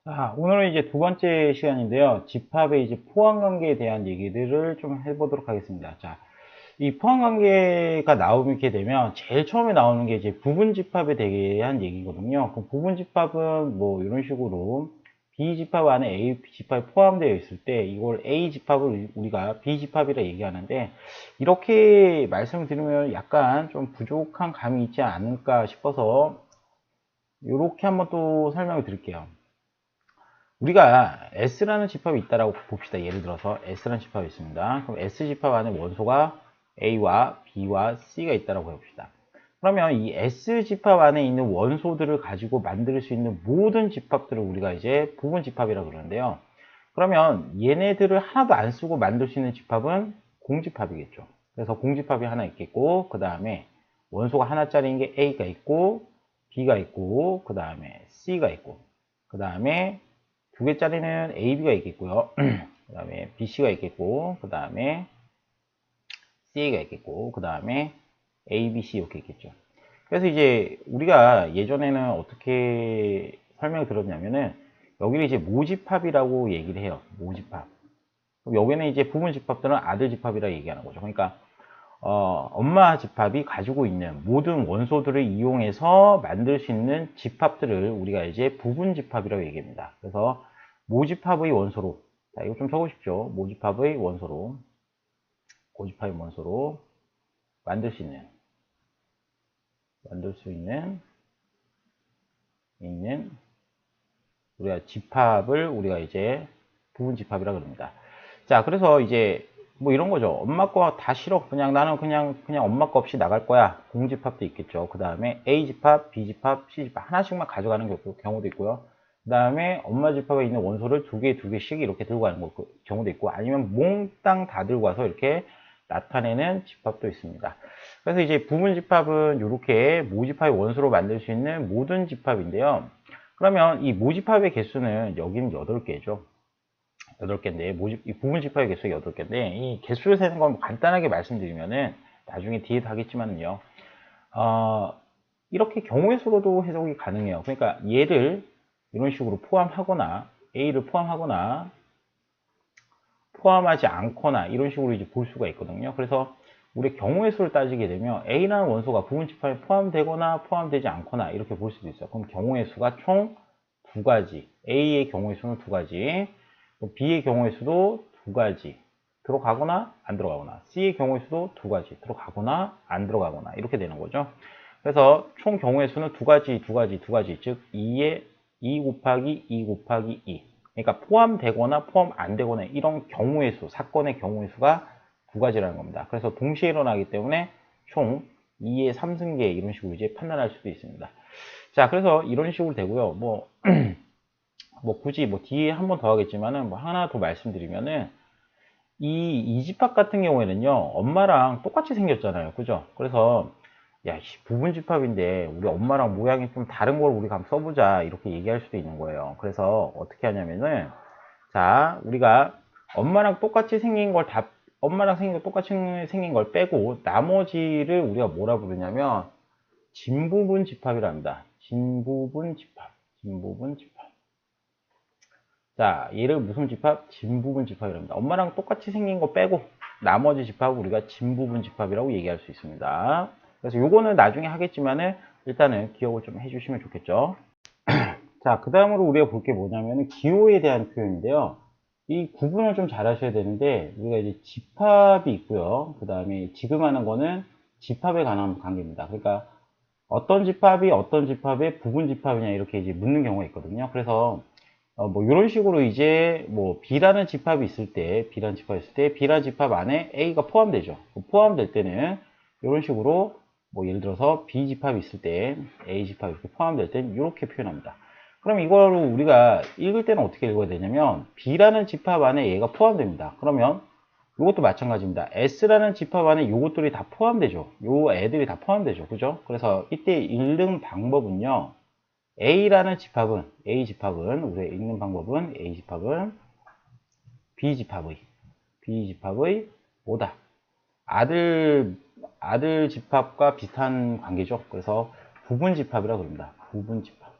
자, 오늘은 이제 두 번째 시간인데요. 집합의 이제 포함 관계에 대한 얘기들을 좀 해보도록 하겠습니다. 자, 이 포함 관계가 나오게 되면 제일 처음에 나오는 게 이제 부분 집합에 대한 얘기거든요. 그 부분 집합은 뭐 이런 식으로 B 집합 안에 A 집합이 포함되어 있을 때 이걸 A 집합을 우리가 B 집합이라 얘기하는데, 이렇게 말씀을 드리면 약간 좀 부족한 감이 있지 않을까 싶어서 이렇게 한번 또 설명을 드릴게요. 우리가 S라는 집합이 있다라고 봅시다. 예를 들어서 S라는 집합이 있습니다. 그럼 S 집합 안에 원소가 A와 B와 C가 있다라고 해봅시다. 그러면 이 S 집합 안에 있는 원소들을 가지고 만들 수 있는 모든 집합들을 우리가 이제 부분 집합이라고 그러는데요. 그러면 얘네들을 하나도 안 쓰고 만들 수 있는 집합은 공집합이겠죠. 그래서 공집합이 하나 있겠고, 그 다음에 원소가 하나짜리인 게 A가 있고, B가 있고, 그 다음에 C가 있고, 그 다음에 두 개짜리는 A, B가 있겠고요. 그 다음에 B, C가 있겠고, 그 다음에 C가 있겠고, 그 다음에 A, B, C 이렇게 있겠죠. 그래서 이제 우리가 예전에는 어떻게 설명을 들었냐면은 여기를 이제 모집합이라고 얘기를 해요. 모집합. 그럼 여기는 이제 부분 집합들은 아들 집합이라 얘기하는 거죠. 그러니까 엄마 집합이 가지고 있는 모든 원소들을 이용해서 만들 수 있는 집합들을 우리가 이제 부분 집합이라고 얘기합니다. 그래서 모집합의 원소로, 자, 이거 좀 적으십시오. 모집합의 원소로 만들 수 있는 우리가 집합을 우리가 이제 부분 집합이라고 합니다. 자, 그래서 이제 뭐 이런 거죠. 엄마 거 다 싫어. 나는 그냥 엄마 거 없이 나갈 거야. 공집합도 있겠죠. 그 다음에 A 집합, B 집합, C 집합 하나씩만 가져가는 경우도 있고요. 그 다음에 엄마 집합에 있는 원소를 두 개씩 이렇게 들고 가는 경우도 있고, 아니면 몽땅 다 들고 와서 이렇게 나타내는 집합도 있습니다. 그래서 이제 부분 집합은 이렇게 모집합의 원소로 만들 수 있는 모든 집합인데요. 그러면 이 모집합의 개수는 여기는 8개죠. 8개인데, 이 부분 집합의 개수가 8개인데, 이 개수를 세는 건 간단하게 말씀드리면은, 나중에 뒤에도 하겠지만요, 이렇게 경우의 수로도 해석이 가능해요. 그러니까 얘를 이런 식으로 포함하거나, A를 포함하지 않거나, 이런 식으로 이제 볼 수가 있거든요. 그래서 우리 경우의 수를 따지게 되면, A라는 원소가 부분 집합에 포함되거나, 포함되지 않거나, 이렇게 볼 수도 있어요. 그럼 경우의 수가 총 두 가지. A의 경우의 수는 두 가지. B의 경우의 수도 두 가지. 들어가거나 안 들어가거나. C의 경우의 수도 두 가지. 들어가거나 안 들어가거나. 이렇게 되는 거죠. 그래서 총 경우의 수는 두 가지. 즉 2 곱하기 2 곱하기 2. 그러니까 포함되거나 포함 안 되거나 이런 경우의 수, 사건의 경우의 수가 두 가지라는 겁니다. 그래서 동시에 일어나기 때문에 총 2의 3승계 이런 식으로 이제 판단할 수도 있습니다. 자, 그래서 이런 식으로 되고요. 뭐 굳이 뭐 뒤에 한 번 더 하겠지만은 뭐 하나 더 말씀드리면은 이 집합 같은 경우에는요, 엄마랑 똑같이 생겼잖아요. 그죠? 그래서 야, 부분 집합인데 우리 엄마랑 모양이 좀 다른 걸 우리가 한번 써보자 이렇게 얘기할 수도 있는 거예요. 그래서 어떻게 하냐면은, 자, 우리가 엄마랑 똑같이 생긴 걸 다, 엄마랑 똑같이 생긴 걸 빼고 나머지를 우리가 뭐라 부르냐면 진부분 집합이라 합니다. 진부분 집합. 자, 얘를 무슨 집합? 진부분 집합이라 합니다. 엄마랑 똑같이 생긴 거 빼고 나머지 집합을 우리가 진부분 집합이라고 얘기할 수 있습니다. 그래서 요거는 나중에 하겠지만은 일단은 기억을 좀 해주시면 좋겠죠. 자, 그 다음으로 우리가 볼 게 뭐냐면 기호에 대한 표현인데요. 이 구분을 좀 잘 하셔야 되는데, 우리가 이제 집합이 있고요. 그 다음에 지금 하는 거는 집합에 관한 관계입니다. 그러니까 어떤 집합이 어떤 집합의 부분 집합이냐 이렇게 이제 묻는 경우가 있거든요. 그래서 뭐 이런 식으로 이제 뭐 B라는 집합이 있을 때 B라는 집합 안에 A가 포함되죠. 포함될 때는 이런 식으로 뭐 예를 들어서 B 집합이 있을 때 A 집합이 이렇게 포함될 때는 이렇게 표현합니다. 그럼 이거를 우리가 읽을 때는 어떻게 읽어야 되냐면 B라는 집합 안에 얘가 포함됩니다. 그러면 이것도 마찬가지입니다. S라는 집합 안에 요것들이 다 포함되죠. 요 애들이 다 포함되죠. 그죠? 그래서 이때 읽는 방법은요. A 집합은, 우리가 읽는 방법은 A 집합은 B 집합의 뭐다? 아들, 아들 집합과 비슷한 관계죠. 그래서 부분 집합이라고 합니다. 부분 집합.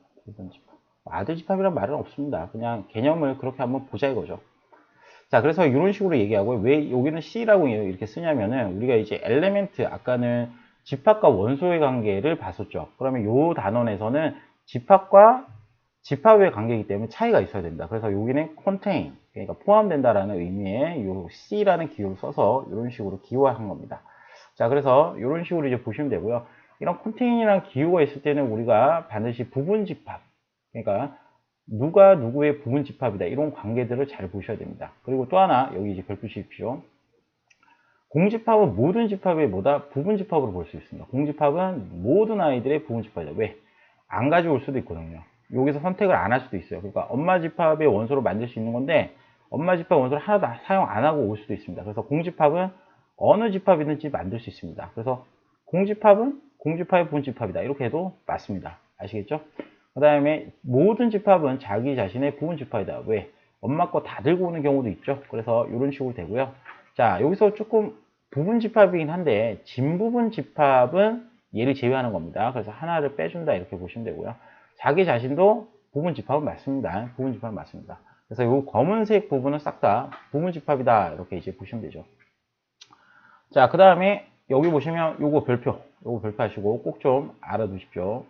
아들 집합이란 말은 없습니다. 그냥 개념을 그렇게 한번 보자 이거죠. 자, 그래서 이런 식으로 얘기하고, 왜 여기는 C라고 이렇게 쓰냐면은, 우리가 이제 엘레멘트, 아까는 집합과 원소의 관계를 봤었죠. 그러면 요 단원에서는 집합과 집합의 관계이기 때문에 차이가 있어야 된다. 그래서 여기는 contain, 그러니까 포함된다라는 의미의 요 C라는 기호를 써서 이런 식으로 기호화한 겁니다. 자, 그래서 이런 식으로 이제 보시면 되고요. 이런 contain이라는 기호가 있을 때는 우리가 반드시 부분 집합, 그러니까 누가 누구의 부분 집합이다. 이런 관계들을 잘 보셔야 됩니다. 그리고 또 하나, 여기 이제 별표 씌십시오. 공집합은 모든 집합의 뭐다? 부분 집합으로 볼 수 있습니다. 공집합은 모든 아이들의 부분 집합이다. 왜? 안 가져올 수도 있거든요. 여기서 선택을 안 할 수도 있어요. 그러니까 엄마 집합의 원소를 만들 수 있는 건데, 엄마 집합 원소를 하나도 사용 안 하고 올 수도 있습니다. 그래서 공집합은 어느 집합이든지 만들 수 있습니다. 그래서 공집합은 공집합의 부분 집합이다. 이렇게 해도 맞습니다. 아시겠죠? 그 다음에 모든 집합은 자기 자신의 부분 집합이다. 왜? 엄마 거 다 들고 오는 경우도 있죠. 그래서 이런 식으로 되고요. 자, 여기서 조금 부분 집합이긴 한데 진부분 집합은 얘를 제외하는 겁니다. 그래서 하나를 빼준다 이렇게 보시면 되고요. 자기 자신도 부분 집합은 맞습니다. 부분 집합은 맞습니다. 그래서 이 검은색 부분은 싹 다 부분 집합이다 이렇게 이제 보시면 되죠. 자, 그 다음에 여기 보시면 요거 별표하시고 꼭 좀 알아두십시오.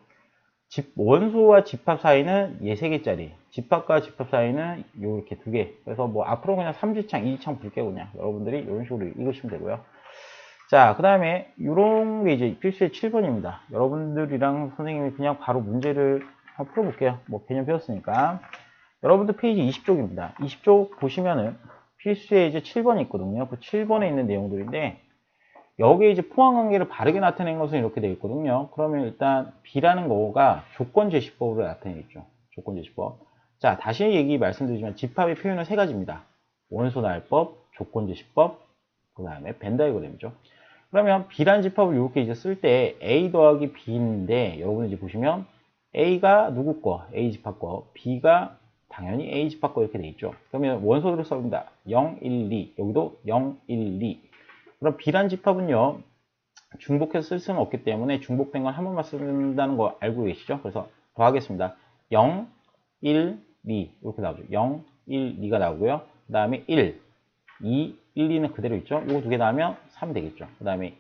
원소와 집합 사이는 얘 3개짜리, 집합과 집합 사이는 요렇게 2개. 그래서 뭐 앞으로 그냥 3지창, 2지창 볼게요. 그냥 여러분들이 이런 식으로 읽으시면 되고요. 자, 그 다음에 이런 게 이제 필수의 7번입니다. 여러분들이랑 선생님이 그냥 바로 문제를 한번 풀어볼게요. 뭐 개념 배웠으니까. 여러분들 페이지 20쪽입니다. 20쪽 보시면은 필수에 이제 7번이 있거든요. 그 7번에 있는 내용들인데 여기에 이제 포함 관계를 바르게 나타낸 것은 이렇게 되어 있거든요. 그러면 일단 B라는 거가 조건 제시법으로 나타내겠죠. 조건 제시법. 자, 다시 얘기 말씀드리지만 집합의 표현은 3가지입니다. 원소 나열법, 조건 제시법, 그 다음에 벤 다이어그램이죠. 그러면 B라는 집합을 이렇게 이제 쓸 때 A 더하기 B인데 여러분 이제 보시면 A가 누구 거? A 집합 거. B가 당연히 A 집합 거 이렇게 돼 있죠. 그러면 원소들을 써봅니다. 0, 1, 2. 여기도 0, 1, 2. 그럼 B란 집합은요, 중복해서 쓸 수는 없기 때문에 중복된 건 한 번만 쓴다는 거 알고 계시죠? 그래서 더하겠습니다. 0, 1, 2 이렇게 나오죠. 0, 1, 2가 나오고요. 그 다음에 1, 2, 1, 2는 그대로 있죠. 이거 2개 나오면 3 되겠죠. 그 다음에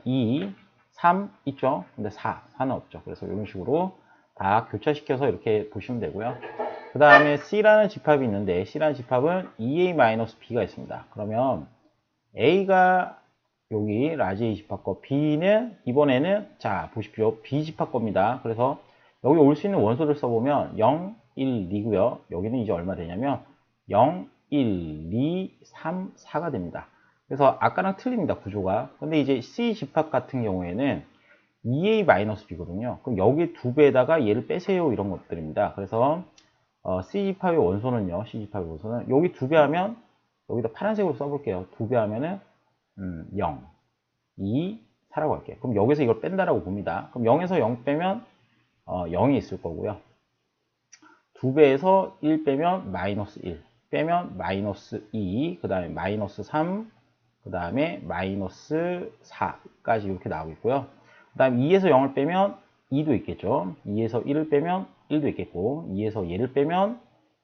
2, 3 있죠. 근데 4는 없죠. 그래서 이런 식으로 다 교차시켜서 이렇게 보시면 되고요. 그 다음에 C라는 집합이 있는데 C라는 집합은 2A-B가 있습니다. 그러면 A가 여기 라지 A 집합거, B는 이번에는 자 보십시오. B 집합거입니다. 그래서 여기 올 수 있는 원소를 써보면 0, 1, 2고요. 여기는 이제 얼마 되냐면 0, 1, 2, 3, 4가 됩니다. 그래서 아까랑 틀립니다. 구조가. 근데 이제 C 집합 같은 경우에는 2A-B거든요. 그럼 여기 2배에다가 얘를 빼세요. 이런 것들입니다. 그래서 C 집합의 원소는요. C 집합의 원소는 여기 2배 하면 여기다 파란색으로 써볼게요. 2배 하면은 0, 2, 4라고 할게요. 그럼 여기서 이걸 뺀다라고 봅니다. 그럼 0에서 0 빼면 0이 있을 거고요. 2배에서 1 빼면 마이너스 1, 빼면 마이너스 2, 그 다음에 마이너스 3, 그 다음에 마이너스 4까지 이렇게 나오겠고요. 그 다음에 2에서 0을 빼면 2도 있겠죠. 2에서 1을 빼면 1도 있겠고, 2에서 얘를 빼면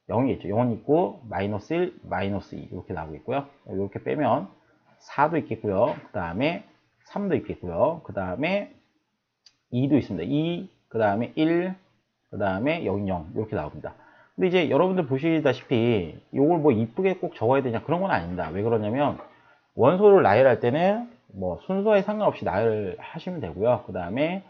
0이겠죠. 0은 있고, 마이너스 1, 마이너스 2 이렇게 나오겠고요. 이렇게 빼면 4도 있겠고요. 그 다음에 3도 있겠고요. 그 다음에 2도 있습니다. 2, 그 다음에 1, 그 다음에 여기 0 이렇게 나옵니다. 근데 이제 여러분들 보시다시피 이걸 뭐 이쁘게 꼭 적어야 되냐 그런 건 아닙니다. 왜 그러냐면 원소를 나열할 때는 뭐 순서에 상관없이 나열하시면 되고요. 그 다음에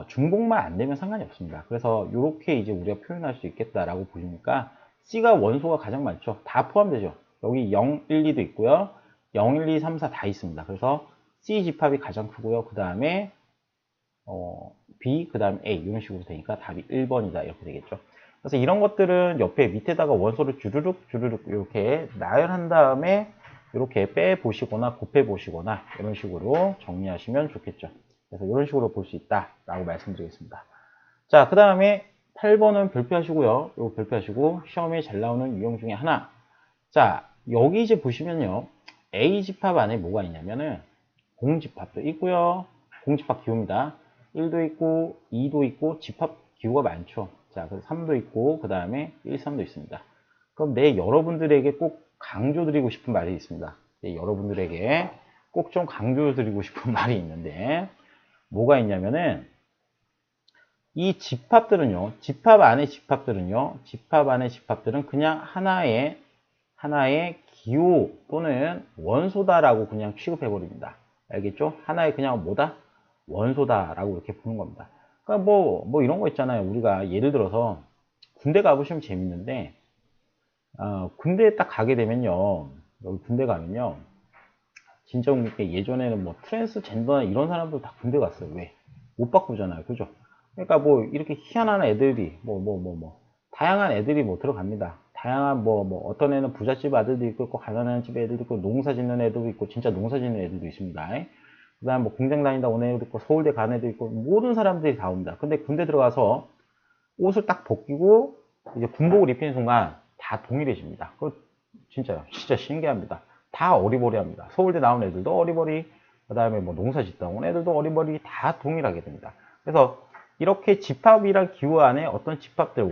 중복만 안 되면 상관이 없습니다. 그래서 이렇게 이제 우리가 표현할 수 있겠다라고 보시니까 C가 원소가 가장 많죠. 다 포함되죠. 여기 0, 1, 2도 있고요. 0, 1, 2, 3, 4 다 있습니다. 그래서 C 집합이 가장 크고요. 그 다음에 B, 그 다음 A 이런 식으로 되니까 답이 1번이다 이렇게 되겠죠. 그래서 이런 것들은 옆에 밑에다가 원소를 주르륵 이렇게 나열한 다음에 이렇게 빼 보시거나 곱해 보시거나 이런 식으로 정리하시면 좋겠죠. 그래서 이런 식으로 볼 수 있다라고 말씀드리겠습니다. 자, 그 다음에 8번은 별표하시고요. 이거 별표하시고 시험에 잘 나오는 유형 중에 하나. 자, 여기 이제 보시면요. A 집합 안에 뭐가 있냐면은 공집합도 있고요. 공집합 기호입니다. 1도 있고 2도 있고 집합 기호가 많죠. 자, 그래서 3도 있고, 그 다음에 1, 3도 있습니다. 그럼 여러분들에게 꼭 강조드리고 싶은 말이 있습니다. 여러분들에게 꼭 좀 강조드리고 싶은 말이 있는데, 뭐가 있냐면은, 이 집합들은요, 집합 안의 집합들은 그냥 하나의 기호 또는 원소다라고 그냥 취급해버립니다. 알겠죠? 하나의 그냥 뭐다? 원소다라고 이렇게 보는 겁니다. 그러니까 뭐 이런 거 있잖아요. 우리가 예를 들어서 군대 가보시면 재밌는데, 군대에 딱 가게 되면요, 여기 군대 가면요, 진짜 웃기게 예전에는 뭐 트랜스젠더나 이런 사람들 다 군대 갔어요. 왜? 못 바꾸잖아요. 그죠? 그러니까 뭐 이렇게 희한한 애들이 다양한 애들이 뭐 들어갑니다. 다양한 어떤 애는 부잣집 아들도 있고 가난한 집 애들도 있고 농사 짓는 애들도 있고 진짜 농사 짓는 애들도 있습니다. 그 다음 뭐 공장 다닌다 온 애도 있고 서울대 간 애도 있고 모든 사람들이 다 옵니다. 근데 군대 들어가서 옷을 딱 벗기고 이제 군복을 입히는 순간 다 동일해집니다. 그거 진짜 신기합니다. 다 어리버리합니다. 서울대 나온 애들도 어리버리, 그 다음에 뭐 농사 짓다 온 애들도 어리버리 다 동일하게 됩니다. 그래서 이렇게 집합이란 기호 안에 어떤 집합들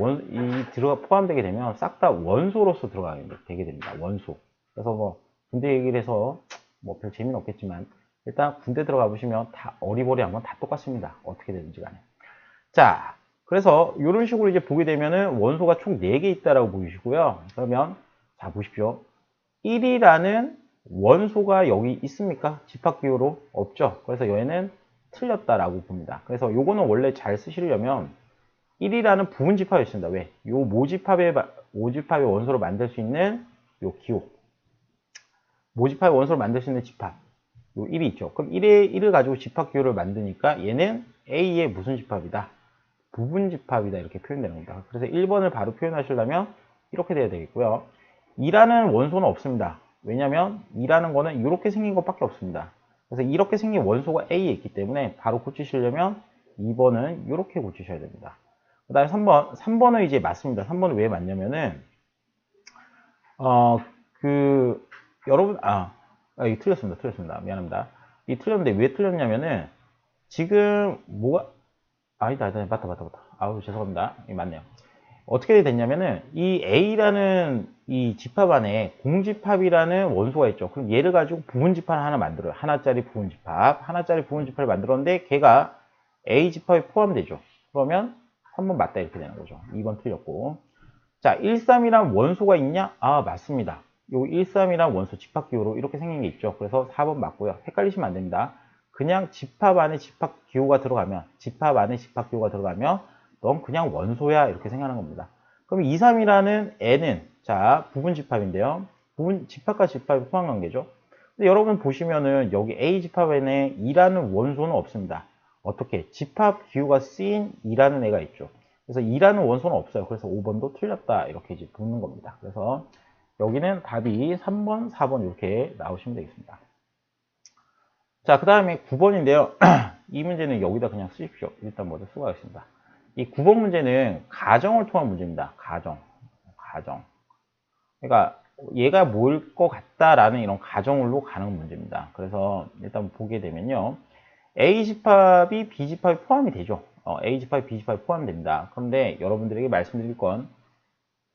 포함되게 되면 싹 다 원소로서 들어가게 되게 됩니다. 원소. 그래서 뭐 군대 얘기를 해서 뭐 별 재미는 없겠지만 일단 군대 들어가 보시면 다 어리버리한 건 다 똑같습니다. 어떻게 되는지 간에. 자, 그래서 이런 식으로 이제 보게 되면은 원소가 총 4개 있다라고 보이시고요. 그러면 자 보십시오. 1이라는 원소가 여기 있습니까? 집합기호로 없죠. 그래서 얘는 틀렸다라고 봅니다. 그래서 요거는 원래 잘 쓰시려면 1이라는 부분 집합이 있습니다. 왜? 요 모집합의 원소로 만들 수 있는 요 기호. 모집합의 원소로 만들 수 있는 집합. 요 1이 있죠. 그럼 1을 가지고 집합 기호를 만드니까 얘는 A의 무슨 집합이다? 부분 집합이다. 이렇게 표현되는 겁니다. 그래서 1번을 바로 표현하시려면 이렇게 돼야 되겠고요. 2라는 원소는 없습니다. 왜냐면 2라는 거는 이렇게 생긴 것밖에 없습니다. 그래서 이렇게 생긴 원소가 A에 있기 때문에 바로 고치시려면 2번은 이렇게 고치셔야 됩니다. 그 다음에 3번. 3번은 이제 맞습니다. 3번은 왜 맞냐면은, 여러분, 이거 틀렸습니다. 미안합니다. 이 틀렸는데 왜 틀렸냐면은, 지금, 아니다. 맞다. 아우, 죄송합니다. 이 맞네요. 어떻게 됐냐면은, 이 A라는 이 집합 안에 공집합이라는 원소가 있죠. 그럼 얘를 가지고 부분집합을 하나 만들어요. 하나짜리 부분집합을 만들었는데, 걔가 A 집합에 포함되죠. 그러면 3번 맞다. 이렇게 되는 거죠. 2번 틀렸고. 자, 13이란 원소가 있냐? 맞습니다. 요 13이란 원소 집합기호로 이렇게 생긴 게 있죠. 그래서 4번 맞고요. 헷갈리시면 안 됩니다. 그냥 집합 안에 집합기호가 들어가면 넌 그냥 원소야 이렇게 생각하는 겁니다. 그럼 2, 3이라는 N은 자 부분 집합인데요. 부분 집합과 집합이 포함 관계죠. 근데 여러분 보시면은 여기 A 집합에는 2라는 원소는 없습니다. 어떻게? 집합 기호가 쓰인 2라는 애가 있죠. 그래서 2라는 원소는 없어요. 그래서 5번도 틀렸다 이렇게 이제 보는 겁니다. 그래서 여기는 답이 3번, 4번 이렇게 나오시면 되겠습니다. 자, 그 다음에 9번인데요. 이 문제는 여기다 그냥 쓰십시오. 일단 먼저 수고하겠습니다. 이 9번 문제는 가정을 통한 문제입니다. 가정. 그러니까 얘가 뭘 것 같다라는 이런 가정으로 가는 문제입니다. 그래서 일단 보게 되면요. A집합이 B집합이 포함이 되죠. A집합이 B집합이 포함됩니다. 그런데 여러분들에게 말씀드릴 건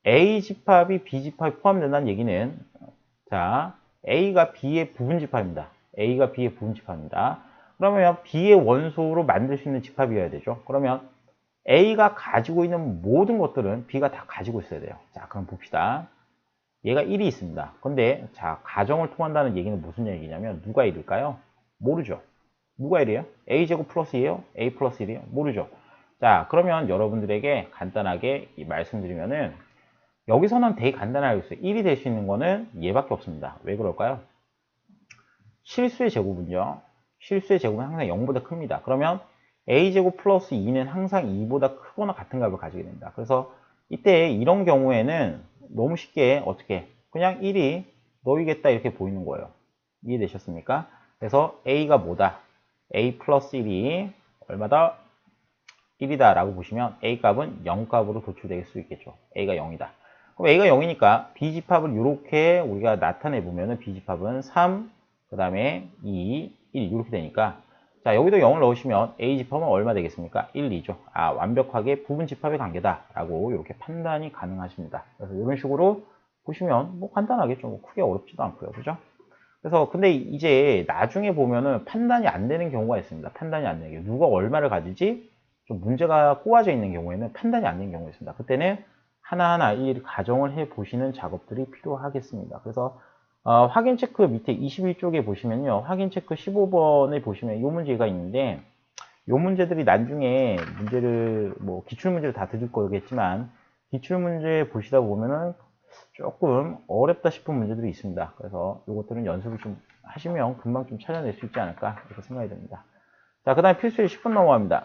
A집합이 B집합이 포함된다는 얘기는 자 A가 B의 부분집합입니다. 그러면 B의 원소로 만들 수 있는 집합이어야 되죠. 그러면 A가 가지고 있는 모든 것들은 B가 다 가지고 있어야 돼요. 자, 그럼 봅시다. 얘가 1이 있습니다. 근데 자, 가정을 통한다는 얘기는 무슨 얘기냐면 누가 1일까요? 모르죠. 누가 1이에요? A제곱 플러스 2예요? A 플러스 1이에요? 모르죠. 자, 그러면 여러분들에게 간단하게 말씀드리면은 여기서는 되게 간단하게 있어요. 1이 될 수 있는 거는 얘밖에 없습니다. 왜 그럴까요? 실수의 제곱은 항상 0보다 큽니다. 그러면 A제곱 플러스 2는 항상 2보다 크거나 같은 값을 가지게 됩니다. 그래서 이때 이런 경우에는 너무 쉽게 어떻게 그냥 1이 너이겠다 이렇게 보이는 거예요. 이해되셨습니까? 그래서 A가 뭐다? A 플러스 1이 얼마다? 1이다 라고 보시면 A 값은 0값으로 도출될 수 있겠죠. A가 0이다. 그럼 A가 0이니까 B집합을 이렇게 우리가 나타내 보면은 B집합은 3, 그 다음에 2, 1 이렇게 되니까 자, 여기도 0을 넣으시면 A 집합은 얼마 되겠습니까? 1, 2죠. 아, 완벽하게 부분 집합의 관계다라고 이렇게 판단이 가능하십니다. 그래서 이런 식으로 보시면 뭐 간단하겠죠. 뭐 크게 어렵지도 않고요. 그죠? 그래서 근데 이제 나중에 보면은 판단이 안 되는 경우가 있습니다. 판단이 안 되는 게 누가 얼마를 가지지? 좀 문제가 꼬아져 있는 경우에는 판단이 안 되는 경우가 있습니다. 그때는 하나하나 이 가정을 해 보시는 작업들이 필요하겠습니다. 그래서 확인 체크 밑에 21쪽에 보시면요. 확인 체크 15번에 보시면 이 문제가 있는데 이 문제들이 나중에 문제를 뭐 기출문제를 다 드릴 거겠지만 기출문제 보시다 보면은 조금 어렵다 싶은 문제들이 있습니다. 그래서 이것들은 연습을 좀 하시면 금방 좀 찾아낼 수 있지 않을까 이렇게 생각이 듭니다. 자, 그 다음에 필수의 10분 넘어갑니다.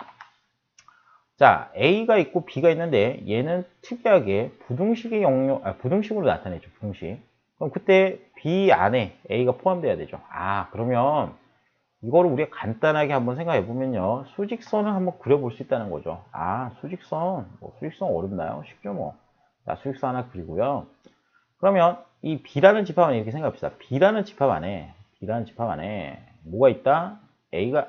자, A가 있고 B가 있는데 얘는 특이하게 부등식의 영역, 부등식으로 나타내죠. 부등식. 그럼 그때 B 안에 A가 포함돼야 되죠. 아, 그러면 이거를 우리가 간단하게 한번 생각해 보면요. 수직선을 한번 그려볼 수 있다는 거죠. 아, 수직선. 뭐 수직선 어렵나요? 쉽죠, 뭐. 자, 수직선 하나 그리고요. 그러면 이 B라는 집합 안에 이렇게 생각합시다. B라는 집합 안에 뭐가 있다? A가,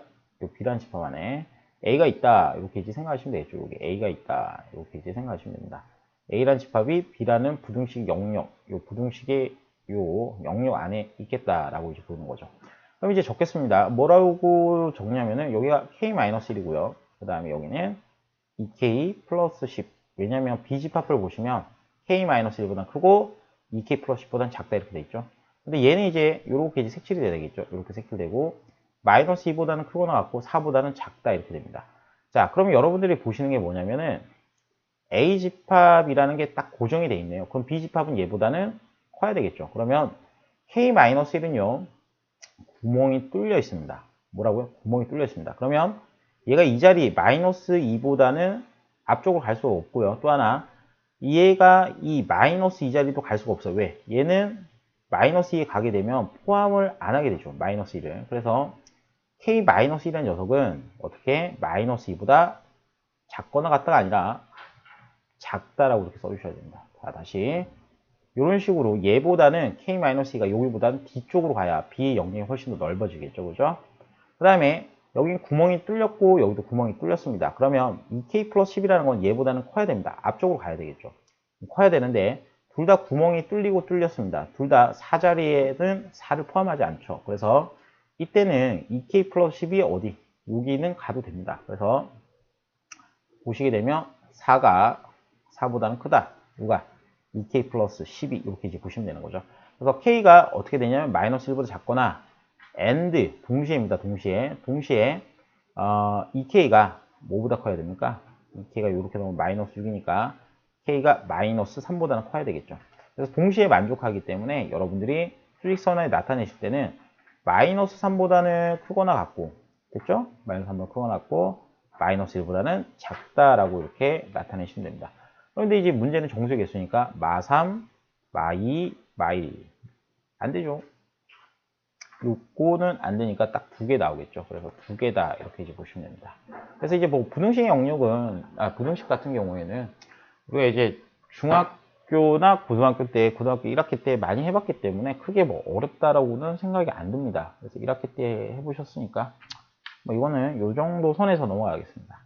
B라는 집합 안에 A가 있다. 이렇게 이제 생각하시면 되겠죠. 여기 A가 있다. 이렇게 이제 생각하시면 됩니다. A라는 집합이 B라는 부등식 영역, 요 부등식의 요 영역 안에 있겠다라고 이제 보는 거죠. 그럼 이제 적겠습니다. 뭐라고 적냐면은 여기가 K-1이고요. 그 다음에 여기는 2K 플러스 10. 왜냐면 B집합을 보시면 K-1보다 크고 2K 플러스 10보다는 작다 이렇게 돼 있죠. 근데 얘는 이제 이렇게 이제 색칠이 돼야 되겠죠. 이렇게 색칠되고 마이너스 2보다는 크거나 같고 4보다는 작다 이렇게 됩니다. 자, 그러면 여러분들이 보시는 게 뭐냐면은 A집합이라는 게 딱 고정이 돼 있네요. 그럼 B집합은 얘보다는 커야 되겠죠. 그러면 K-1은요. 구멍이 뚫려 있습니다. 뭐라고요? 구멍이 뚫려 있습니다. 그러면 얘가 이 자리 마이너스 2보다는 앞쪽으로 갈 수가 없고요. 또 하나 얘가 이 마이너스 2 자리도 갈 수가 없어요. 왜? 얘는 마이너스 2에 가게 되면 포함을 안 하게 되죠. 마이너스 1을. 그래서 K-1이라는 녀석은 어떻게 마이너스 2보다 작거나 같다가 아니라 작다라고 이렇게 써주셔야 됩니다. 자, 다시 이런 식으로 얘보다는 K-2가 여기보다는 뒤쪽으로 가야 B의 영역이 훨씬 더 넓어지겠죠. 그죠? 그 다음에 여기 구멍이 뚫렸고 여기도 구멍이 뚫렸습니다. 그러면 2K 플러스 10이라는 건 얘보다는 커야 됩니다. 앞쪽으로 가야 되겠죠. 커야 되는데 둘 다 구멍이 뚫리고 뚫렸습니다. 둘 다 4자리에는 4를 포함하지 않죠. 그래서 이때는 2K 플러스 10이 어디? 여기는 가도 됩니다. 그래서 보시게 되면 4가 4보다는 크다. 누가? 2K 플러스 12 이렇게 이제 보시면 되는 거죠. 그래서 K가 어떻게 되냐면 마이너스 1보다 작거나 and 동시에입니다. 동시에 2K가 뭐보다 커야 됩니까? 2K가 이렇게 나오면 마이너스 6이니까 K가 마이너스 3보다는 커야 되겠죠. 그래서 동시에 만족하기 때문에 여러분들이 수직선을 나타내실 때는 마이너스 3보다는 크거나 같고 됐죠? 마이너스 3보다 크거나 같고 마이너스 1보다는 작다라고 이렇게 나타내시면 됩니다. 그런데 이제 문제는 정수의 개수니까 마3, 마2, 마1 안 되죠. 요거는 안 되니까 딱 2개 나오겠죠. 그래서 2개다 이렇게 이제 보시면 됩니다. 그래서 이제 뭐 부등식 영역은 부등식 같은 경우에는 우리가 이제 중학교나 고등학교 1학기 때 많이 해봤기 때문에 크게 뭐 어렵다라고는 생각이 안 듭니다. 그래서 1학기 때 해보셨으니까 뭐 이거는 요 정도 선에서 넘어가겠습니다.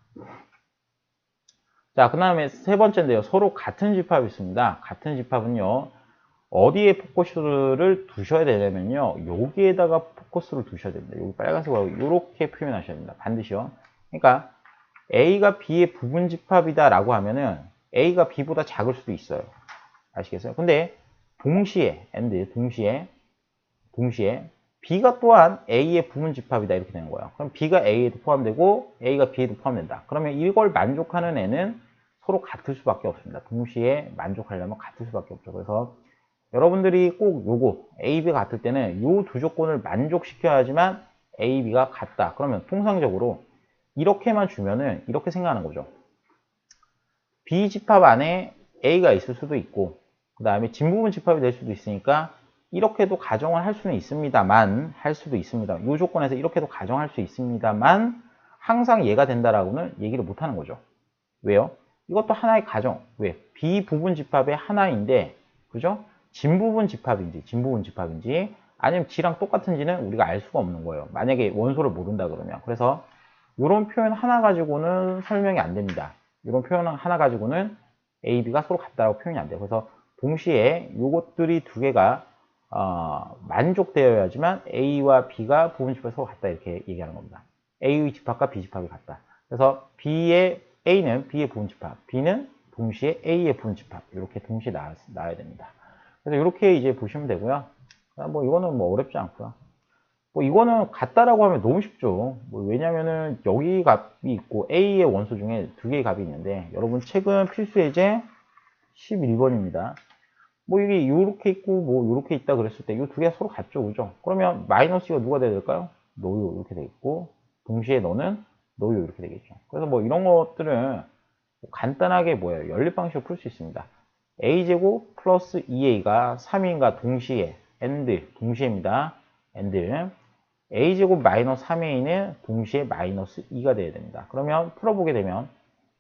자, 그 다음에 세 번째인데요. 서로 같은 집합이 있습니다. 같은 집합은요. 어디에 포커스를 두셔야 되냐면요. 여기에다가 포커스를 두셔야 됩니다. 여기 빨간색으로 이렇게 표현하셔야 됩니다. 반드시요. 그러니까 A가 B의 부분 집합이다 라고 하면은 A가 B보다 작을 수도 있어요. 아시겠어요? 근데 동시에 B가 또한 A의 부분 집합이다 이렇게 되는 거예요. 그럼 B가 A에도 포함되고 A가 B에도 포함된다. 그러면 이걸 만족하는 애는 서로 같을 수밖에 없습니다. 동시에 만족하려면 같을 수밖에 없죠. 그래서 여러분들이 꼭 요거 A, B가 같을 때는 요 두 조건을 만족시켜야지만 A, B가 같다. 그러면 통상적으로 이렇게만 주면은 이렇게 생각하는 거죠. B 집합 안에 A가 있을 수도 있고 그 다음에 진부분 집합이 될 수도 있으니까 이렇게도 가정을 할 수는 있습니다만 이 조건에서 이렇게도 가정할 수 있습니다만 항상 얘가 된다라고는 얘기를 못 하는 거죠. 왜요? 이것도 하나의 가정. 왜? B 부분 집합의 하나인데 그죠? 진부분 집합인지 아니면 G랑 똑같은지는 우리가 알 수가 없는 거예요. 만약에 원소를 모른다 그러면. 그래서 이런 표현 하나 가지고는 설명이 안 됩니다. 이런 표현 하나 가지고는 A, B가 서로 같다고 표현이 안 돼요. 그래서 동시에 이것들이 두 개가 만족되어야지만 A와 B가 부분 집합이 서로 같다 이렇게 얘기하는 겁니다. A의 집합과 B 집합이 같다. 그래서 A는 B의 부분 집합, B는 동시에 A의 부분 집합 이렇게 동시에 나와야 됩니다. 그래서 이렇게 이제 보시면 되고요. 뭐 이거는 뭐 어렵지 않고요. 뭐 이거는 같다라고 하면 너무 쉽죠. 뭐 왜냐면은 여기 값이 있고 A의 원소 중에 두 개의 값이 있는데 여러분 책은 필수 예제 11번입니다. 뭐 이게 이렇게 있고 뭐 이렇게 있다 그랬을 때 이 두 개가 서로 같죠, 그죠? 그러면 마이너스가 누가 돼야 될까요? 노유 이렇게 돼 있고 동시에 너는 노유 이렇게 되겠죠. 그래서 뭐 이런 것들은 간단하게 뭐예요? 연립 방식으로 풀 수 있습니다. a제곱 플러스 2a가 3인과 동시에 and 동시에입니다. and a제곱 마이너스 3a는 동시에 마이너스 2가 돼야 됩니다. 그러면 풀어보게 되면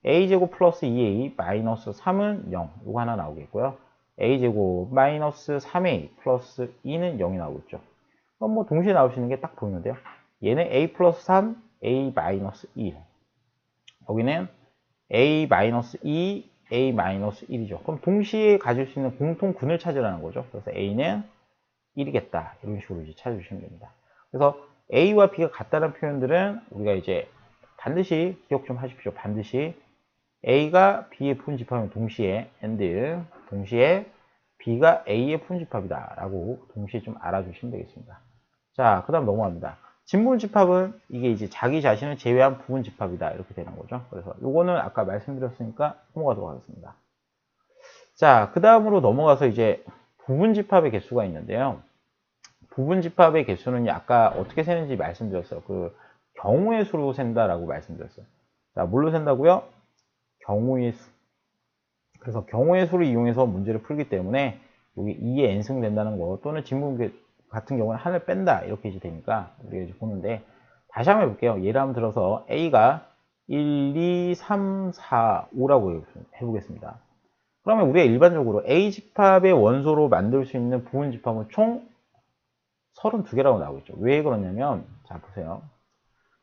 a제곱 플러스 2a 마이너스 3은 0 이거 하나 나오겠고요. a제곱 마이너스 3a 플러스 2는 0이 나오겠죠. 그럼 뭐 동시에 나올 수 있는 게 딱 보이는데요. 얘는 a 플러스 3, a 마이너스 1. 여기는 a 마이너스 2, a 마이너스 1이죠. 그럼 동시에 가질 수 있는 공통근을 찾으라는 거죠. 그래서 a는 1이겠다. 이런 식으로 이제 찾아주시면 됩니다. 그래서 a와 b가 같다는 표현들은 우리가 이제 반드시 기억 좀 하십시오. 반드시 a가 b의 푼집합이면 동시에 and 동시에 b가 a의 푼집합이다 라고 동시에 좀 알아주시면 되겠습니다. 자, 그 다음 넘어갑니다. 진분집합은 이게 이제 자기 자신을 제외한 부분집합이다 이렇게 되는 거죠. 그래서 요거는 아까 말씀드렸으니까 넘어가도록 하겠습니다. 자, 그 다음으로 넘어가서 이제 부분집합의 개수가 있는데요. 부분집합의 개수는 아까 어떻게 세는지 말씀드렸어요. 그 경우의 수로 센다라고 말씀드렸어요. 자, 뭘로 센다고요? 경우의 수. 그래서 경우의 수를 이용해서 문제를 풀기 때문에 여기 2에 n승 된다는 거 또는 진분 같은 경우는 하나를 뺀다 이렇게 이제 되니까 우리가 이제 보는데 다시 한번 해볼게요. 예를 한번 들어서 a가 1, 2, 3, 4, 5라고 해보겠습니다. 그러면 우리가 일반적으로 a 집합의 원소로 만들 수 있는 부분 집합은 총 32개라고 나오겠죠. 왜 그러냐면 자 보세요.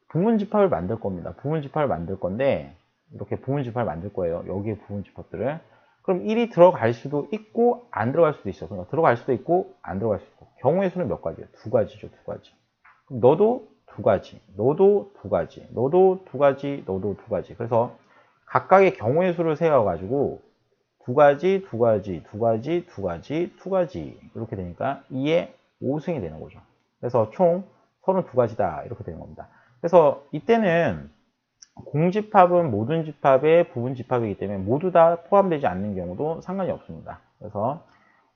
부분 집합을 만들 겁니다. 부분 집합을 만들 건데 이렇게 부분 집합을 만들 거예요. 여기에 부분 집합들을. 그럼 1이 들어갈 수도 있고 안 들어갈 수도 있어. 그러니까 들어갈 수도 있고 안 들어갈 수도 있고. 경우의 수는 몇 가지예요? 두 가지죠. 두 가지. 그럼 너도 두 가지, 너도 두 가지, 너도 두 가지, 너도 두 가지. 그래서 각각의 경우의 수를 세워가지고 두 가지, 두 가지, 두 가지, 두 가지, 두 가지 이렇게 되니까 2의 5승이 되는 거죠. 그래서 총 32가지다 이렇게 되는 겁니다. 그래서 이때는 공집합은 모든 집합의 부분 집합이기 때문에 모두 다 포함되지 않는 경우도 상관이 없습니다. 그래서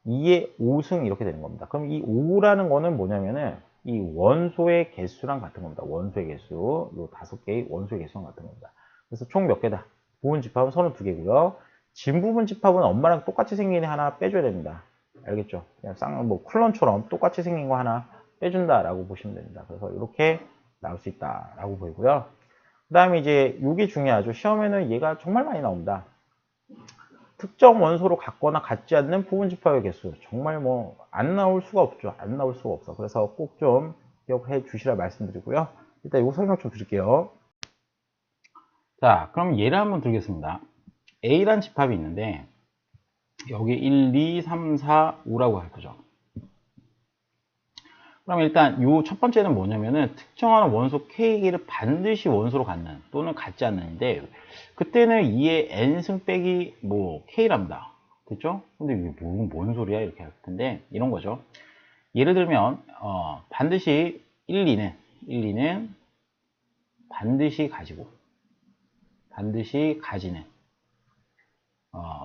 2의 5승 이렇게 되는 겁니다. 그럼 이 5라는 거는 뭐냐면은 이 원소의 개수랑 같은 겁니다. 원소의 개수, 요 5개의 원소의 개수랑 같은 겁니다. 그래서 총 몇 개다? 부분 집합은 32개고요. 진부분 집합은 엄마랑 똑같이 생긴 애 하나 빼줘야 됩니다. 알겠죠? 그냥 뭐 쿨런처럼 똑같이 생긴 거 하나 빼준다라고 보시면 됩니다. 그래서 이렇게 나올 수 있다라고 보이고요. 그 다음에 이제 이게 중요하죠. 시험에는 얘가 정말 많이 나옵니다. 특정 원소로 같거나 같지 않는 부분 집합의 개수. 정말 뭐 안 나올 수가 없죠. 안 나올 수가 없어. 그래서 꼭 좀 기억해 주시라 말씀드리고요. 일단 이거 설명 좀 드릴게요. 자, 그럼 예를 한번 들겠습니다. A란 집합이 있는데 여기 1, 2, 3, 4, 5라고 할 거죠. 그럼 일단 이 첫 번째는 뭐냐면은 특정한 원소 K를 반드시 원소로 갖는 또는 갖지 않는데 그때는 2의 n승 빼기 뭐 K랍니다. 됐죠? 근데 이게 뭔 소리야 이렇게 할 텐데 이런 거죠. 예를 들면 반드시 1, 2는 반드시 가지는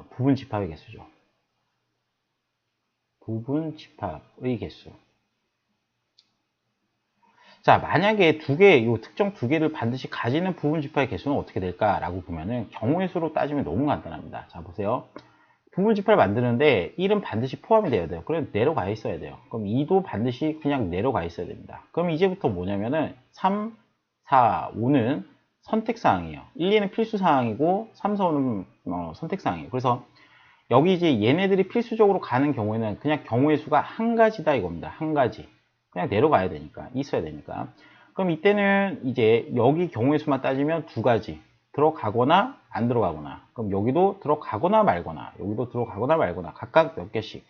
부분 집합의 개수죠. 부분 집합의 개수. 자, 만약에 특정 두 개를 반드시 가지는 부분 집합의 개수는 어떻게 될까라고 보면은 경우의 수로 따지면 너무 간단합니다. 자, 보세요. 부분 집합을 만드는데 1은 반드시 포함이 돼야 돼요. 그럼 내려가 있어야 돼요. 그럼 2도 반드시 그냥 내려가 있어야 됩니다. 그럼 이제부터 뭐냐면은 3, 4, 5는 선택사항이에요. 1, 2는 필수사항이고 3, 4, 5는 선택사항이에요. 그래서 여기 이제 얘네들이 필수적으로 가는 경우에는 그냥 경우의 수가 한 가지다 이겁니다. 한 가지. 그냥 내려가야 되니까, 있어야 되니까. 그럼 이때는 이제 여기 경우의 수만 따지면 두 가지. 들어가거나 안 들어가거나. 그럼 여기도 들어가거나 말거나, 여기도 들어가거나 말거나, 각각 몇 개씩.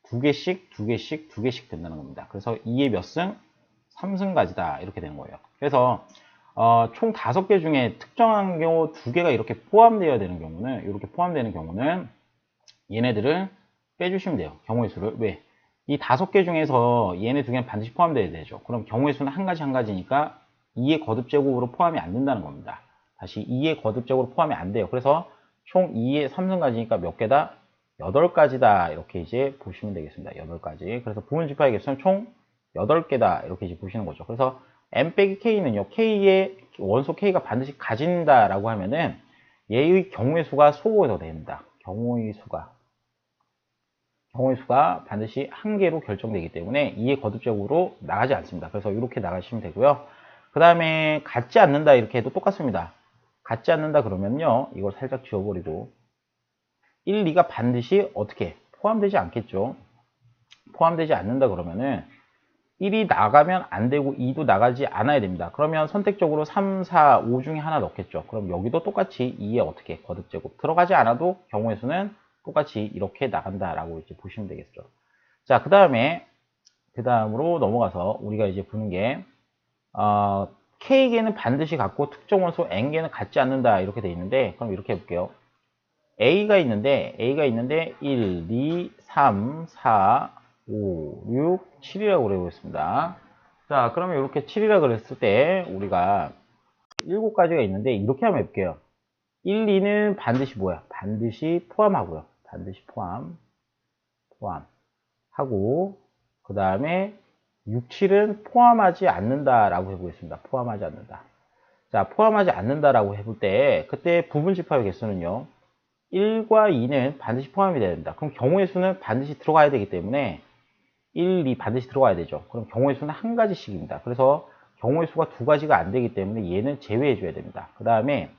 두 개씩, 두 개씩, 두 개씩 된다는 겁니다. 그래서 2의 몇 승? 3승 가지다. 이렇게 되는 거예요. 그래서 총 5개 중에 특정한 경우 2개가 이렇게 포함되어야 되는 경우는, 이렇게 포함되는 경우는 얘네들을 빼주시면 돼요. 경우의 수를. 왜? 이 5개 중에서 얘네 2개는 반드시 포함되어야 되죠. 그럼 경우의 수는 한 가지니까 2의 거듭제곱으로 포함이 안 된다는 겁니다. 다시 2의 거듭제곱으로 포함이 안 돼요. 그래서 총 2의 3승까지니까 몇 개다? 8가지다. 이렇게 이제 보시면 되겠습니다. 8가지. 그래서 부분 집합의 개수는 총 8개다. 이렇게 이제 보시는 거죠. 그래서 M-K는요, K의 원소 K가 반드시 가진다라고 하면은 얘의 경우의 수가 소거가 됩니다. 경우의 수가 반드시 한 개로 결정되기 때문에 2의 거듭적으로 나가지 않습니다. 그래서 이렇게 나가시면 되고요. 그 다음에 같지 않는다 이렇게 해도 똑같습니다. 같지 않는다 그러면요, 이걸 살짝 지워버리고 1, 2가 반드시 어떻게 포함되지 않겠죠. 포함되지 않는다 그러면은 1이 나가면 안 되고 2도 나가지 않아야 됩니다. 그러면 선택적으로 3, 4, 5 중에 하나 넣겠죠. 그럼 여기도 똑같이 2에 어떻게 거듭제곱 들어가지 않아도 경우의 수는 똑같이 이렇게 나간다라고 이제 보시면 되겠죠. 자, 그 다음으로 넘어가서 우리가 이제 보는 게 K개는 반드시 같고 특정 원소 N개는 같지 않는다 이렇게 돼 있는데, 그럼 이렇게 해볼게요. A가 있는데 1, 2, 3, 4, 5, 6, 7이라고 그려보겠습니다. 자, 그러면 이렇게 7이라고 그랬을 때 우리가 7가지가 있는데 이렇게 한번 해볼게요. 1, 2는 반드시 뭐야? 반드시 포함하고요. 반드시 포함하고, 그 다음에 6, 7은 포함하지 않는다라고 해보겠습니다. 포함하지 않는다. 자, 포함하지 않는다라고 해볼 때 그때 부분 집합의 개수는요, 1과 2는 반드시 포함이 돼야 된다. 그럼 경우의 수는 반드시 들어가야 되기 때문에 1, 2 반드시 들어가야 되죠. 그럼 경우의 수는 한 가지씩입니다. 그래서 경우의 수가 2가지가 안 되기 때문에 얘는 제외해 줘야 됩니다. 그 다음에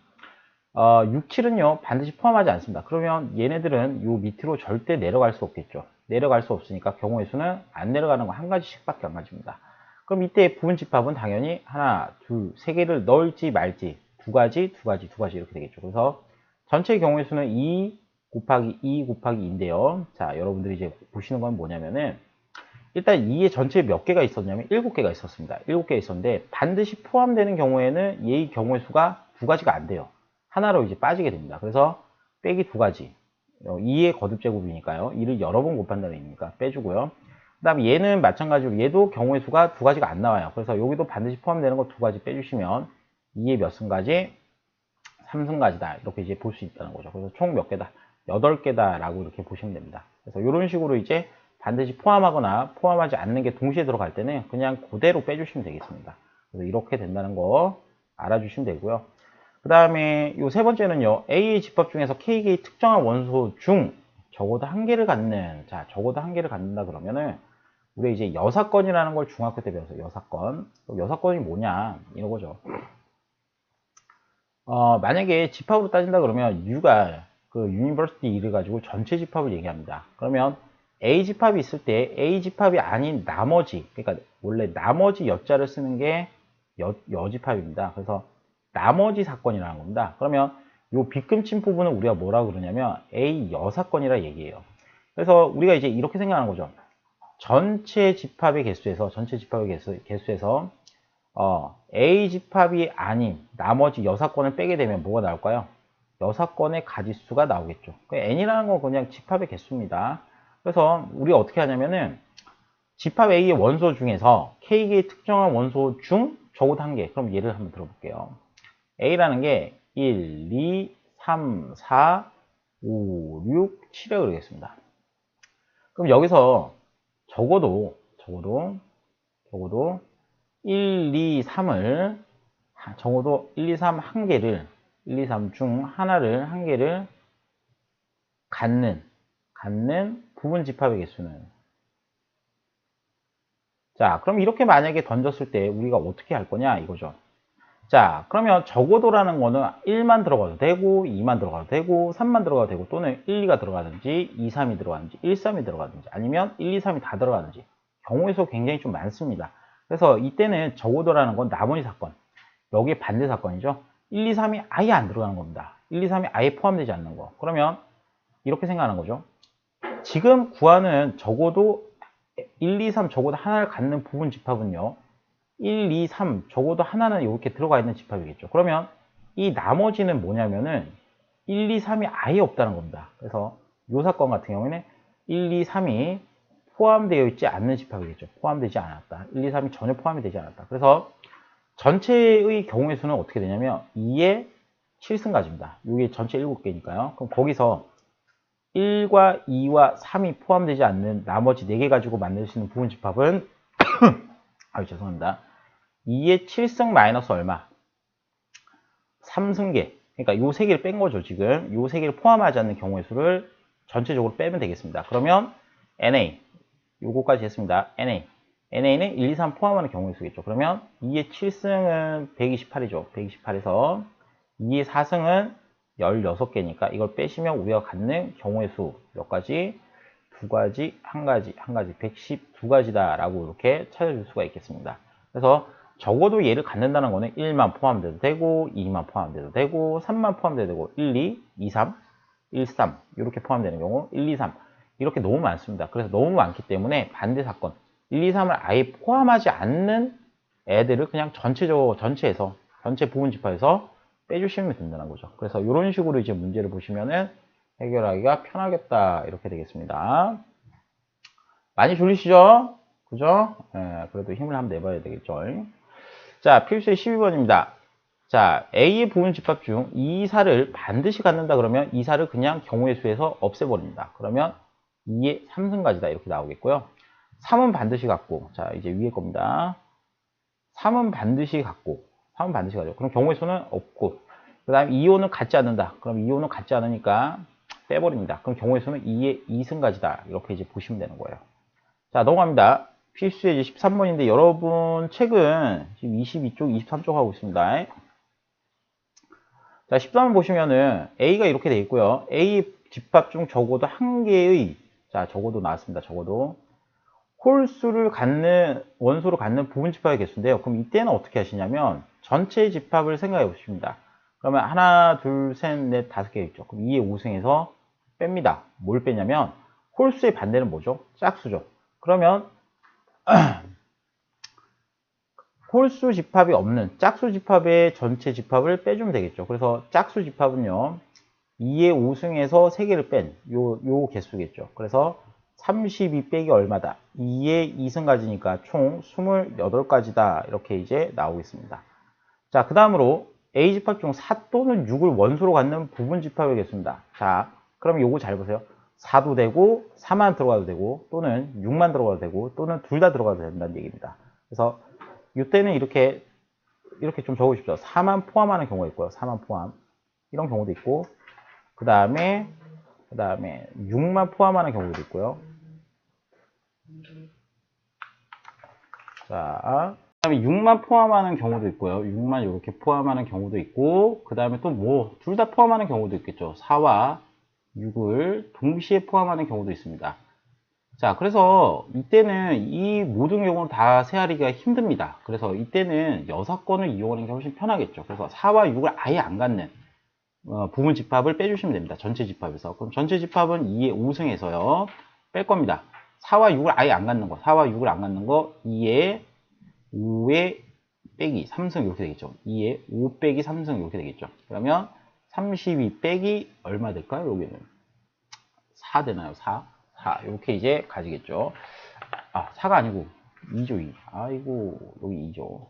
6, 7은요 반드시 포함하지 않습니다. 그러면 얘네들은 요 밑으로 절대 내려갈 수 없겠죠. 내려갈 수 없으니까 경우의 수는 안 내려가는 거 한 가지씩밖에 안 가집니다. 그럼 이때 부분 집합은 당연히 하나, 둘, 세 개를 넣을지 말지 2가지 이렇게 되겠죠. 그래서 전체 경우의 수는 2 곱하기 2 곱하기 2인데요. 자, 여러분들이 이제 보시는 건 뭐냐면은 일단 2의 전체에 몇 개가 있었냐면 7개가 있었습니다. 7개 있었는데 반드시 포함되는 경우에는 얘의 경우의 수가 2가지가 안 돼요. 하나로 이제 빠지게 됩니다. 그래서 빼기 2가지. 2의 거듭제곱이니까요. 2를 여러 번 곱한다는 얘기니까 빼주고요. 그 다음에 얘는 마찬가지로 얘도 경우의 수가 2가지가 안 나와요. 그래서 여기도 반드시 포함되는 거 2가지 빼주시면 2의 몇 승가지? 3승가지다. 이렇게 이제 볼 수 있다는 거죠. 그래서 총 몇 개다? 8개다 라고 이렇게 보시면 됩니다. 그래서 이런 식으로 이제 반드시 포함하거나 포함하지 않는 게 동시에 들어갈 때는 그냥 그대로 빼주시면 되겠습니다. 그래서 이렇게 된다는 거 알아주시면 되고요. 그 다음에 이 세 번째는요, A의 집합 중에서 K의 특정한 원소 중 적어도 한 개를 갖는, 자, 적어도 한 개를 갖는다 그러면은 우리 이제 여사건이라는 걸 중학교 때 배웠어요. 여사건. 여사건이 뭐냐 이런 거죠. 만약에 집합으로 따진다 그러면 U가 그 유니버시티 이래 가지고 전체 집합을 얘기합니다. 그러면 A 집합이 있을 때 A 집합이 아닌 나머지, 그러니까 원래 나머지 여자를 쓰는 게 여집합입니다. 그래서 나머지 사건이라는 겁니다. 그러면 이 빗금친 부분은 우리가 뭐라고 그러냐면 A 여사건이라 얘기해요. 그래서 우리가 이제 이렇게 생각하는 거죠. 전체 집합의 개수에서 A 집합이 아닌 나머지 여사건을 빼게 되면 뭐가 나올까요? 여사건의 가지수가 나오겠죠. N이라는 건 그냥 집합의 개수입니다. 그래서 우리가 어떻게 하냐면은 집합 A의 원소 중에서 K의 특정한 원소 중 적어도 한 개. 그럼 예를 한번 들어볼게요. A라는 게 1, 2, 3, 4, 5, 6, 7이라고 그러겠습니다. 그럼 여기서 적어도 1, 2, 3을 적어도 1, 2, 3 한 개를 1, 2, 3 중 하나를 한 개를 갖는 부분 집합의 개수는, 자, 그럼 이렇게 만약에 던졌을 때 우리가 어떻게 할 거냐 이거죠. 자, 그러면 적어도라는 거는 1만 들어가도 되고 2만 들어가도 되고 3만 들어가도 되고 또는 1, 2가 들어가든지 2, 3이 들어가든지 1, 3이 들어가든지 아니면 1, 2, 3이 다 들어가든지 경우의 수 굉장히 좀 많습니다. 그래서 이때는 적어도라는 건 나머지 사건, 여기에 반대 사건이죠. 1, 2, 3이 아예 안 들어가는 겁니다. 1, 2, 3이 아예 포함되지 않는 거. 그러면 이렇게 생각하는 거죠. 지금 구하는 적어도 1, 2, 3 적어도 하나를 갖는 부분 집합은요. 1, 2, 3 적어도 하나는 이렇게 들어가 있는 집합이겠죠. 그러면 이 나머지는 뭐냐면은 1, 2, 3이 아예 없다는 겁니다. 그래서 이 사건 같은 경우에는 1, 2, 3이 포함되어 있지 않는 집합이겠죠. 포함되지 않았다. 1, 2, 3이 전혀 포함이 되지 않았다. 그래서 전체의 경우의 수는 어떻게 되냐면 2의 7승가지입니다. 이게 전체 7개니까요. 그럼 거기서 1과 2와 3이 포함되지 않는 나머지 4개 가지고 만들 수 있는 부분 집합은 죄송합니다. 2의 7승 마이너스 얼마? 3승계. 그러니까 요 3개를 뺀 거죠, 지금. 요 3개를 포함하지 않는 경우의 수를 전체적으로 빼면 되겠습니다. 그러면 NA, 요거까지 했습니다. NA는 1, 2, 3 포함하는 경우의 수겠죠. 그러면 2의 7승은 128이죠. 128에서 2의 4승은 16개니까 이걸 빼시면 우리가 갖는 경우의 수 몇 가지? 2가지, 1가지, 112가지다 라고 이렇게 찾아줄 수가 있겠습니다. 그래서 적어도 얘를 갖는다는 거는 1만 포함돼도 되고 2만 포함돼도 되고 3만 포함돼도 되고 1, 2, 2, 3, 1, 3 이렇게 포함되는 경우 1, 2, 3 이렇게 너무 많습니다. 그래서 너무 많기 때문에 반대 사건 1, 2, 3을 아예 포함하지 않는 애들을 그냥 전체적으로 전체 부분 집합에서 빼주시면 된다는 거죠. 그래서 이런 식으로 이제 문제를 보시면은 해결하기가 편하겠다 이렇게 되겠습니다. 많이 졸리시죠? 그죠? 그래도 힘을 한번 내봐야 되겠죠. 자, 필수의 12번입니다. 자, A의 부분 집합 중 2, 4를 반드시 갖는다 그러면 2, 4를 그냥 경우의 수에서 없애버립니다. 그러면 2의 3승가지다 이렇게 나오겠고요. 3은 반드시 갖고, 자, 이제 위에 겁니다. 3은 반드시 갖고, 3은 반드시 가죠. 그럼 경우의 수는 없고, 그 다음에 2호는 갖지 않는다. 그럼 2호는 갖지 않으니까 빼버립니다. 그럼 경우의 수는 2의 2승가지다. 이렇게 이제 보시면 되는 거예요. 자, 넘어갑니다. 필수의 이제 13번인데 여러분 책은 지금 22쪽, 23쪽 하고 있습니다. 자, 13번 보시면은 A가 이렇게 되어 있고요. A 집합 중 적어도 한 개의, 자, 적어도 나왔습니다. 적어도 홀수를 갖는, 원소를 갖는 부분 집합의 개수인데요. 그럼 이때는 어떻게 하시냐면 전체 집합을 생각해 보십니다. 그러면 하나, 둘, 셋, 넷, 5개 있죠. 그럼 2의 5승에서 뺍니다. 뭘 빼냐면 홀수의 반대는 뭐죠? 짝수죠. 그러면 홀수 집합이 없는 짝수 집합의 전체 집합을 빼주면 되겠죠. 그래서 짝수 집합은요, 2의 5승에서 3개를 뺀 요 개수겠죠. 그래서 32 빼기 얼마다? 2의 2승가지니까 총 28가지다. 이렇게 이제 나오겠습니다. 자, 그 다음으로 A 집합 중 4 또는 6을 원소로 갖는 부분 집합의 개수입니다. 자, 그럼 요거 잘 보세요. 4도 되고 4만 들어가도 되고 또는 6만 들어가도 되고 또는 둘 다 들어가도 된다는 얘기입니다. 그래서 이때는 이렇게 좀 적으십시오. 4만 포함하는 경우가 있고요. 4만 포함 이런 경우도 있고 그 다음에 6만 포함하는 경우도 있고요. 자, 그 다음에 6만 포함하는 경우도 있고요. 6만 이렇게 포함하는 경우도 있고 그 다음에 또 뭐 둘 다 포함하는 경우도 있겠죠. 4와 6을 동시에 포함하는 경우도 있습니다. 자, 그래서 이때는 이 모든 경우는 다 세하기가 힘듭니다. 그래서 이때는 6건을 이용하는 게 훨씬 편하겠죠. 그래서 4와 6을 아예 안 갖는 부분 집합을 빼주시면 됩니다. 전체 집합에서. 그럼 전체 집합은 2의 5승에서요. 뺄 겁니다. 4와 6을 아예 안 갖는 거. 4와 6을 안 갖는 거 2의 5의 빼기 3승 이렇게 되겠죠. 2의 5 빼기 3승 이렇게 되겠죠. 그러면 32 빼기 얼마 될까요? 여기는 4 되나요? 4 이렇게 이제 가지겠죠. 아, 4가 아니고 2죠. 2. 아이고, 여기 2죠.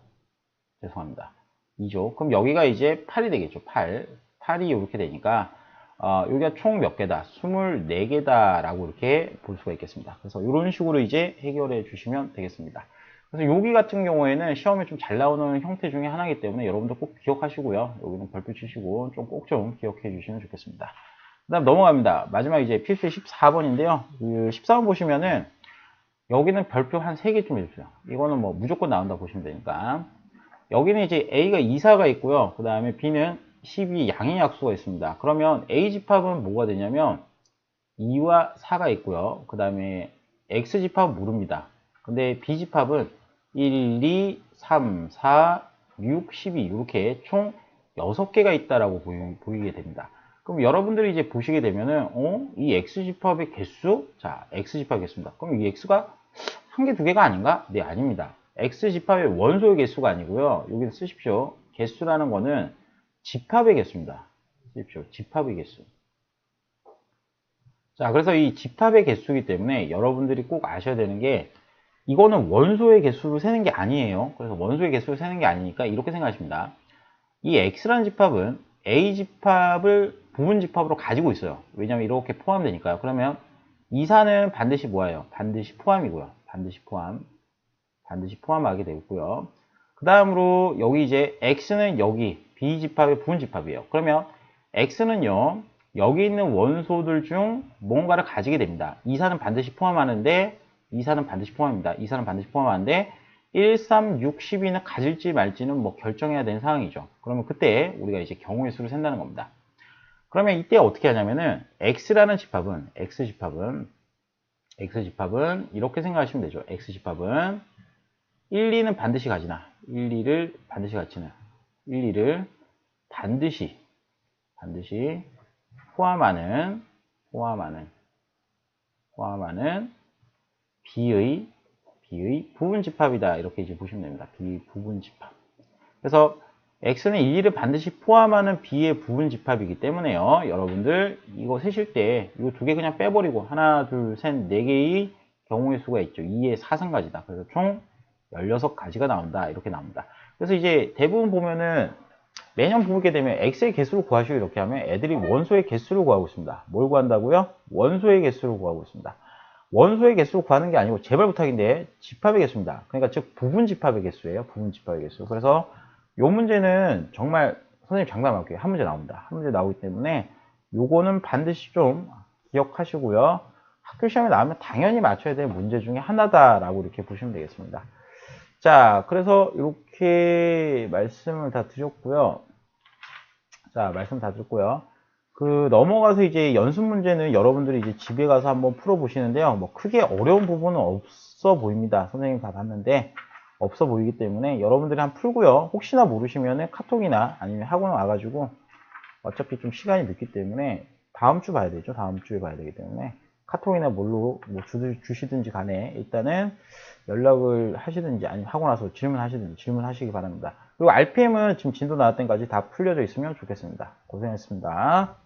죄송합니다. 2죠. 그럼 여기가 이제 8이 되겠죠. 8이 이렇게 되니까 여기가 총 몇 개다? 24개다 라고 이렇게 볼 수가 있겠습니다. 그래서 이런 식으로 이제 해결해 주시면 되겠습니다. 그래서 여기 같은 경우에는 시험에 좀 잘 나오는 형태 중에 하나이기 때문에 여러분들 꼭 기억하시고요. 여기는 별표 치시고 좀 꼭 좀 기억해 주시면 좋겠습니다. 그 다음 넘어갑니다. 마지막 이제 필수의 14번인데요. 그 14번 보시면은 여기는 별표 한 3개 좀 해주세요. 이거는 뭐 무조건 나온다 보시면 되니까. 여기는 이제 A가 2, 4가 있고요. 그 다음에 B는 12 양의 약수가 있습니다. 그러면 A 집합은 뭐가 되냐면 2와 4가 있고요. 그 다음에 X 집합은 모릅니다. 근데 B집합은 1, 2, 3, 4, 6, 12 이렇게 총 6개가 있다라고 보이게 됩니다. 그럼 여러분들이 이제 보시게 되면은 이 X집합의 개수, 자, X집합 개수입니다. 그럼 이 X가 한 개, 두 개가 아닌가? 네, 아닙니다. X집합의 원소의 개수가 아니고요. 여기 쓰십시오. 개수라는 거는 집합의 개수입니다. 쓰십시오. 집합의 개수. 자, 그래서 이 집합의 개수이기 때문에 여러분들이 꼭 아셔야 되는 게 이거는 원소의 개수를 세는 게 아니에요. 그래서 원소의 개수를 세는 게 아니니까 이렇게 생각하십니다. 이 X라는 집합은 A집합을 부분집합으로 가지고 있어요. 왜냐면 이렇게 포함되니까요. 그러면 이사는 반드시 뭐예요? 반드시 포함이고요. 반드시 포함하게 되고요. 그 다음으로 여기 이제 X는 여기 B집합의 부분집합이에요. 그러면 X는요, 여기 있는 원소들 중 뭔가를 가지게 됩니다. 이사는 반드시 포함하는데, 이사는 반드시 포함합니다. 이사는 반드시 포함하는데, 1, 3, 6, 12는 가질지 말지는 뭐 결정해야 되는 상황이죠. 그러면 그때 우리가 이제 경우의 수를 센다는 겁니다. 그러면 이때 어떻게 하냐면은, X라는 집합은, X집합은 이렇게 생각하시면 되죠. X집합은 1, 2는 반드시 가지나, 1, 2를 반드시 가지나, 1, 2를 반드시 포함하는 B의 부분집합이다. 이렇게 이제 보시면 됩니다. B 부분집합. 그래서 X는 1, 2를 반드시 포함하는 B의 부분집합이기 때문에요. 여러분들 이거 세실 때 이거 두 개 그냥 빼버리고 하나, 둘, 셋, 네 개의 경우의 수가 있죠. 2의 4승가지다. 그래서 총 16가지가 나온다. 이렇게 나옵니다. 그래서 이제 대부분 보면은 매년 보게 되면 X의 개수를 구하시오 이렇게 하면 애들이 원소의 개수를 구하고 있습니다. 뭘 구한다고요? 원소의 개수를 구하고 있습니다. 원소의 개수를 구하는 게 아니고 제발 부탁인데 집합의 개수입니다. 그러니까 즉 부분집합의 개수예요. 부분집합의 개수. 그래서 이 문제는 정말 선생님 장담할게요. 한 문제 나옵니다. 한 문제 나오기 때문에 요거는 반드시 좀 기억하시고요. 학교 시험에 나오면 당연히 맞춰야 될 문제 중에 하나다라고 이렇게 보시면 되겠습니다. 자, 그래서 이렇게 말씀을 다 드렸고요. 넘어가서 이제 연습 문제는 여러분들이 이제 집에 가서 한번 풀어보시는데요. 뭐 크게 어려운 부분은 없어 보입니다. 선생님 다 봤는데 없어 보이기 때문에 여러분들이 한번 풀고요. 혹시나 모르시면은 카톡이나 아니면 학원 와가지고 어차피 좀 시간이 늦기 때문에 다음 주 봐야 되죠. 다음 주에 봐야 되기 때문에 카톡이나 뭘로 뭐 주시든지 간에 일단은 연락을 하시든지 아니면 하고 나서 질문하시기 바랍니다. 그리고 RPM은 지금 진도 나왔던 까지 다 풀려져 있으면 좋겠습니다. 고생했습니다.